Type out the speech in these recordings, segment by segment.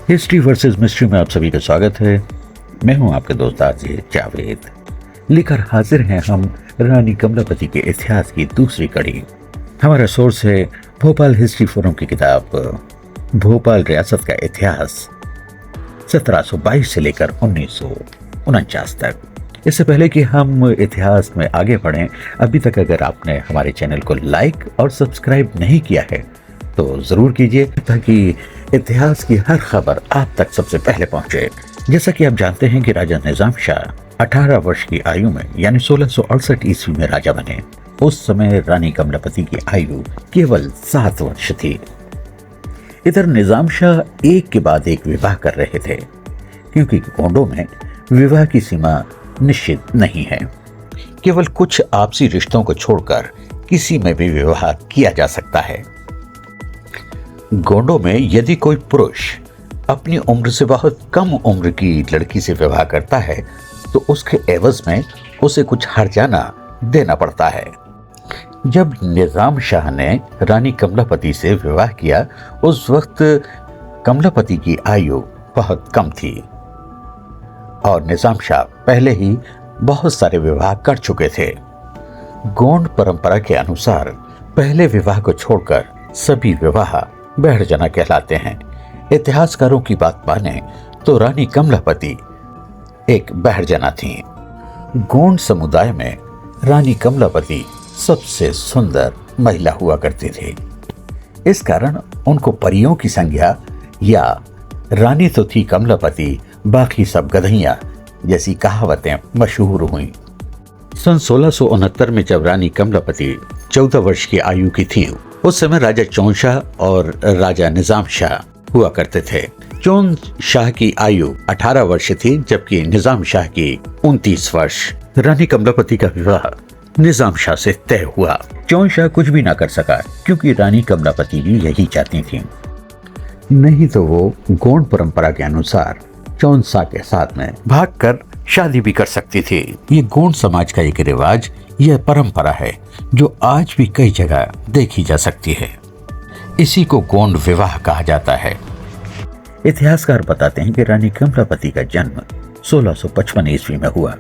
History versus mystery में आप सभी का स्वागत है। मैं हूं आपके दोस्त आरजे जावेद। लेकर हाजिर हैं हम रानी कमलापति के इतिहास की दूसरी कड़ी। हमारा सोर्स है भोपाल हिस्ट्री फोरम की किताब भोपाल रियासत का इतिहास 1722 से लेकर 1949 तक। इससे पहले कि हम इतिहास में आगे बढ़ें, अभी तक अगर आपने हमारे चैनल को लाइक और सब्सक्राइब नहीं किया है तो जरूर कीजिए, ताकि इतिहास की हर खबर आप तक सबसे पहले पहुंचे। जैसा कि आप जानते हैं कि राजा निजाम शाह 18 वर्ष की आयु में यानी 1668 ईस्वी में राजा बने। उस समय रानी कमलापति की आयु केवल 7 वर्ष थी। इधर निजाम शाह एक के बाद एक विवाह कर रहे थे, क्योंकि गोंडों में विवाह की सीमा निश्चित नहीं है। केवल कुछ आपसी रिश्तों को छोड़कर किसी में भी विवाह किया जा सकता है। गोंडों में यदि कोई पुरुष अपनी उम्र से बहुत कम उम्र की लड़की से विवाह करता है तो उसके एवज में उसे कुछ हर्जाना देना पड़ता है। जब निजाम शाह ने रानी कमलापति से विवाह किया, उस वक्त कमलापति की आयु बहुत कम थी और निजाम शाह पहले ही बहुत सारे विवाह कर चुके थे। गोंड परंपरा के अनुसार पहले विवाह को छोड़कर सभी विवाह बहरजना कहलाते हैं। इतिहासकारों की बात माने तो रानी कमलापति एक बहरजना थी। गोंड समुदाय में रानी कमलापति सबसे सुंदर महिला हुआ करती थी। इस कारण उनको परियों की संज्ञा या रानी तो थी कमलापति, बाकी सब गधैया जैसी कहावतें मशहूर हुई। सन 1669 में जब रानी कमलापति 14 वर्ष की आयु की थी, उस समय राजा चौन शाह और राजा निजाम शाह हुआ करते थे। चौन शाह की आयु 18 वर्ष थी, जबकि निजाम शाह की 29 वर्ष। रानी कमलापति का विवाह निजाम शाह से तय हुआ। चौन शाह कुछ भी ना कर सका, क्योंकि रानी कमलापति भी यही चाहती थी। नहीं तो वो गोंड परंपरा के अनुसार चौन शाह के साथ में भागकर शादी भी कर सकती थी। ये गोंड समाज का एक रिवाज, यह परंपरा है जो आज भी कई जगह देखी जा सकती है। इसी को गोंड विवाह कहा जाता है। इतिहासकार बताते हैं कि रानी कमलापति का जन्म 1655 ईस्वी में हुआ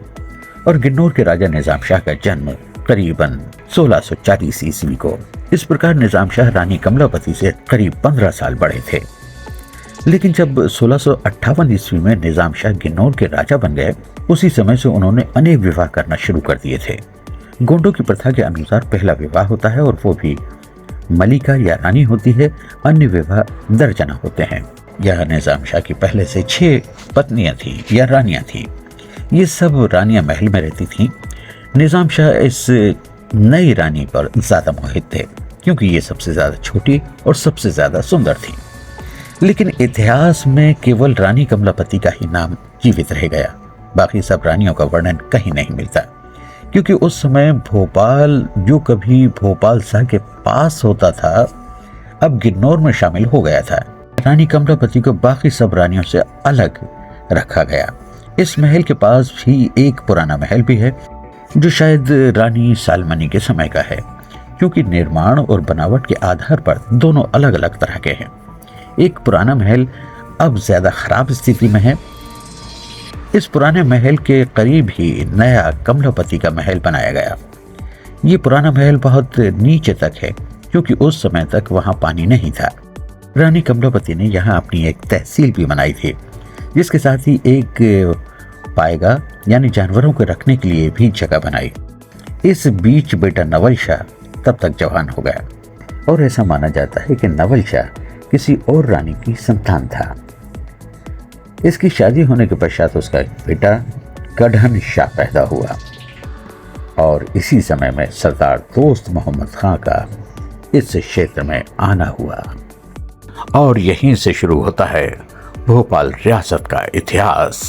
और गिन्नौर के राजा निजाम शाह का जन्म करीबन 1640 ईस्वी को। इस प्रकार निजाम शाह रानी कमलापति से करीब 15 साल बड़े थे। लेकिन जब 1658 ईस्वी में निजाम शाह गिन्नौर के राजा बन गए, उसी समय से उन्होंने अनेक विवाह करना शुरू कर दिए थे। गोंडों की प्रथा के अनुसार पहला विवाह होता है और वो भी मलिका या रानी होती है। अन्य विवाह दर्जना होते हैं। यह निजाम शाह की पहले से 6 पत्नियां थी या रानियां थी। ये सब रानियां महल में रहती थीं। निजाम शाह इस नई रानी पर ज्यादा मोहित थे, क्योंकि ये सबसे ज्यादा छोटी और सबसे ज्यादा सुंदर थी। लेकिन इतिहास में केवल रानी कमलापति का ही नाम जीवित रह गया। बाकी सब रानियों का वर्णन कहीं नहीं मिलता, क्योंकि उस समय भोपाल जो कभी भोपाल शाह के पास होता था, अब गिन्नौर में शामिल हो गया था। रानी कमलापति को बाकी सब रानियों से अलग रखा गया। इस महल के पास भी एक पुराना महल भी है, जो शायद रानी सालमनी के समय का है, क्योंकि निर्माण और बनावट के आधार पर दोनों अलग अलग तरह के हैं। एक पुराना महल अब ज्यादा खराब स्थिति में है। इस पुराने महल के करीब ही नया कमलापति का महल बनाया गया। ये पुराना महल बहुत नीचे तक है, क्योंकि उस समय तक वहां पानी नहीं था। रानी कमलापति ने यहाँ अपनी एक तहसील भी बनाई थी, जिसके साथ ही एक पायगा यानी जानवरों को रखने के लिए भी जगह बनाई। इस बीच बेटा नवल शाह तब तक जवान हो गया और ऐसा माना जाता है कि नवल शाह किसी और रानी की संतान था। इसकी शादी होने के पश्चात उसका बेटा गढ़न शाह पैदा हुआ और इसी समय में सरदार दोस्त मोहम्मद खां का इस क्षेत्र में आना हुआ और यहीं से शुरू होता है भोपाल रियासत का इतिहास।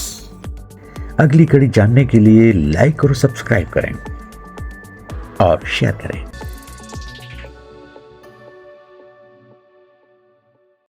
अगली कड़ी जानने के लिए लाइक और सब्सक्राइब करें और शेयर करें।